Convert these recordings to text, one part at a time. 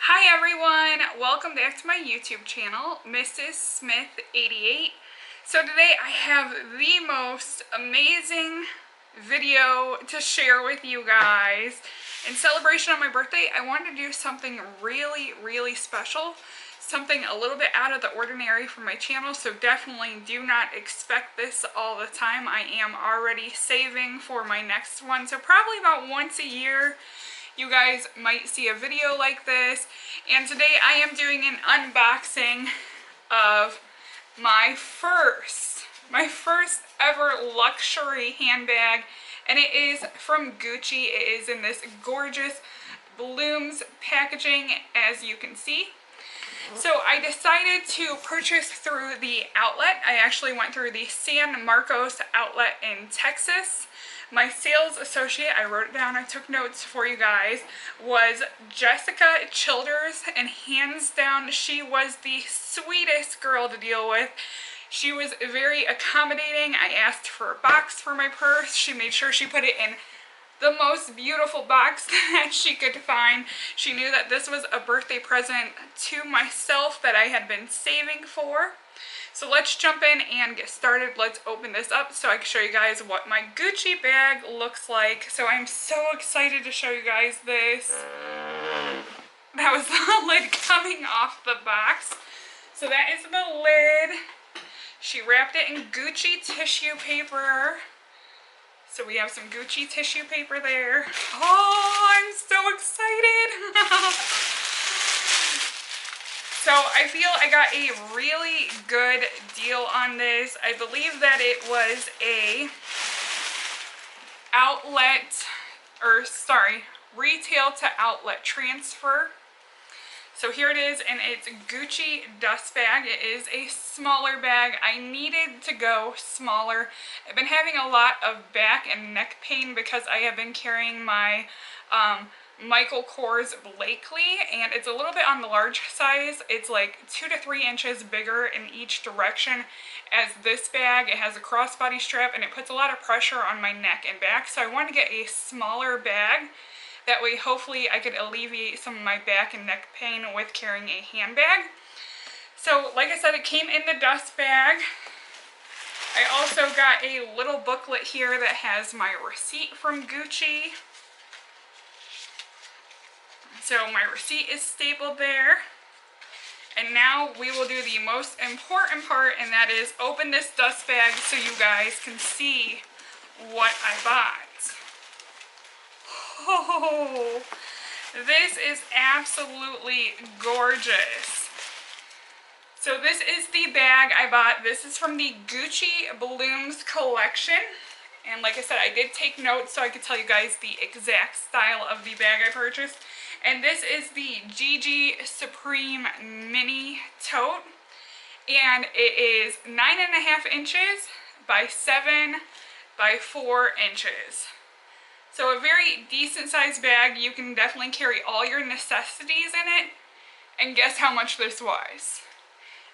Hi everyone, welcome back to my YouTube channel, Mrs. Smith 88. So today I have the most amazing video to share with you guys. In celebration of my birthday, I wanted to do something really special, something a little bit out of the ordinary for my channel, so definitely do not expect this all the time. I am already saving for my next one, so probably about once a year you guys might see a video like this. And today I am doing an unboxing of my first ever luxury handbag, and it is from Gucci. It is in this gorgeous blooms packaging, as you can see. So I decided to purchase through the outlet. I actually went through the San Marcos outlet in Texas. My sales associate, I wrote it down, I took notes for you guys, was Jessica Childers, and hands down, she was the sweetest girl to deal with. She was very accommodating. I asked for a box for my purse. She made sure she put it in the most beautiful box that she could find. She knew that this was a birthday present to myself that I had been saving for. So let's jump in and get started. Let's open this up so I can show you guys what my Gucci bag looks like. So I'm so excited to show you guys this. That was the lid coming off the box. So that is the lid. She wrapped it in Gucci tissue paper. So we have some Gucci tissue paper there. Oh, I'm so excited. So I feel I got a really good deal on this. I believe that it was a retail to outlet transfer. So here it is, and it's a Gucci dust bag. It is a smaller bag. I needed to go smaller. I've been having a lot of back and neck pain because I have been carrying my Michael Kors Blakely, and it's a little bit on the large size. It's like 2 to 3 inches bigger in each direction as this bag. It has a crossbody strap, and it puts a lot of pressure on my neck and back, so I wanted to get a smaller bag. That way hopefully I could alleviate some of my back and neck pain with carrying a handbag. So like I said, it came in the dust bag. I also got a little booklet here that has my receipt from Gucci. So my receipt is stapled there. And now we will do the most important part, and that is open this dust bag so you guys can see what I bought. Oh, this is absolutely gorgeous. So this is the bag I bought. This is from the Gucci Blooms collection. And like I said, I did take notes so I could tell you guys the exact style of the bag I purchased. And this is the GG Supreme Mini Tote. And it is 9.5 inches by 7 by 4 inches. So a very decent sized bag. You can definitely carry all your necessities in it. And guess how much this was?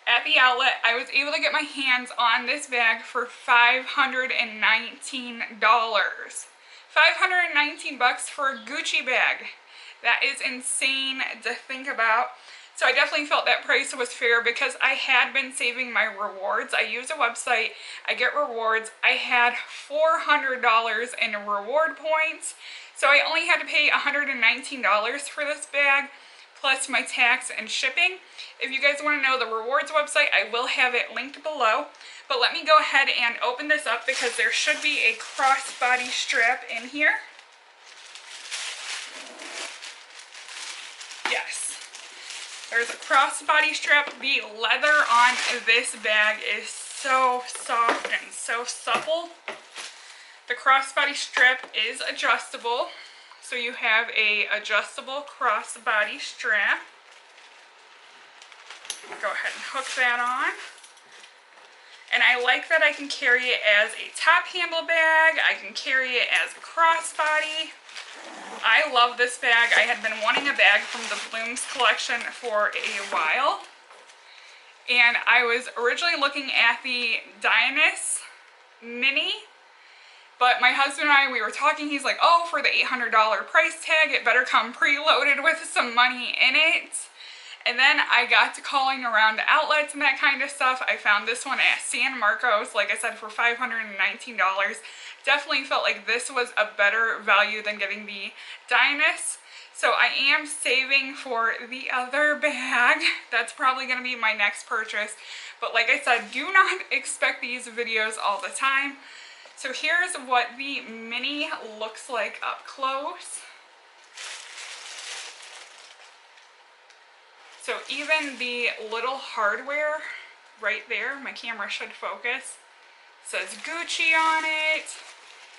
At the outlet, I was able to get my hands on this bag for $519. $519 for a Gucci bag. That is insane to think about. So I definitely felt that price was fair because I had been saving my rewards. I use a website, I get rewards. I had $400 in reward points. So I only had to pay $119 for this bag, plus my tax and shipping. If you guys want to know the rewards website, I will have it linked below. But let me go ahead and open this up because there should be a crossbody strap in here. Yes. There's a crossbody strap. The leather on this bag is so soft and so supple. The crossbody strap is adjustable. So you have a adjustable crossbody strap. Go ahead and hook that on. And I like that I can carry it as a top handle bag. I can carry it as a crossbody. I love this bag. I had been wanting a bag from the Blooms collection for a while. And I was originally looking at the Dionysus Mini. But my husband and I, we were talking, he's like, oh, for the $800 price tag, it better come preloaded with some money in it. And then I got to calling around outlets and that kind of stuff. I found this one at San Marcos, like I said, for $519. Definitely felt like this was a better value than getting the Dynas. So I am saving for the other bag. That's probably going to be my next purchase. But like I said, do not expect these videos all the time. So here's what the mini looks like up close. So even the little hardware right there, my camera should focus, says Gucci on it.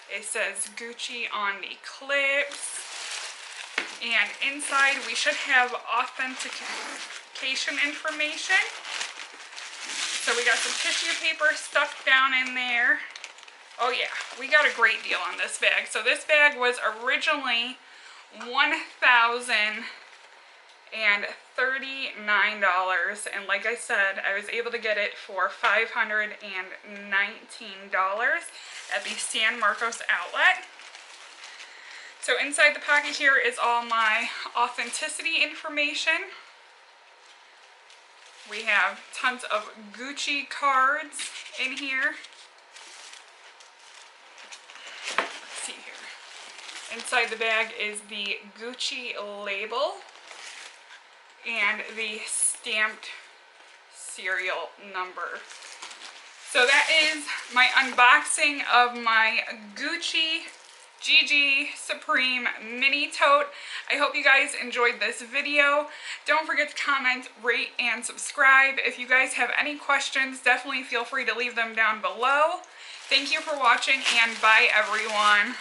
It says Gucci on the clips. And inside we should have authentication information. So we got some tissue paper stuck down in there. Oh yeah, we got a great deal on this bag. So this bag was originally $1,039, and like I said, I was able to get it for $519 at the San Marcos outlet. So inside the pocket here is all my authenticity information. We have tons of Gucci cards in here. Let's see here. Inside the bag is the Gucci label and the stamped serial number. So that is my unboxing of my Gucci GG Supreme mini tote. I hope you guys enjoyed this video. Don't forget to comment, rate, and subscribe. If you guys have any questions, definitely feel free to leave them down below. Thank you for watching, and bye everyone.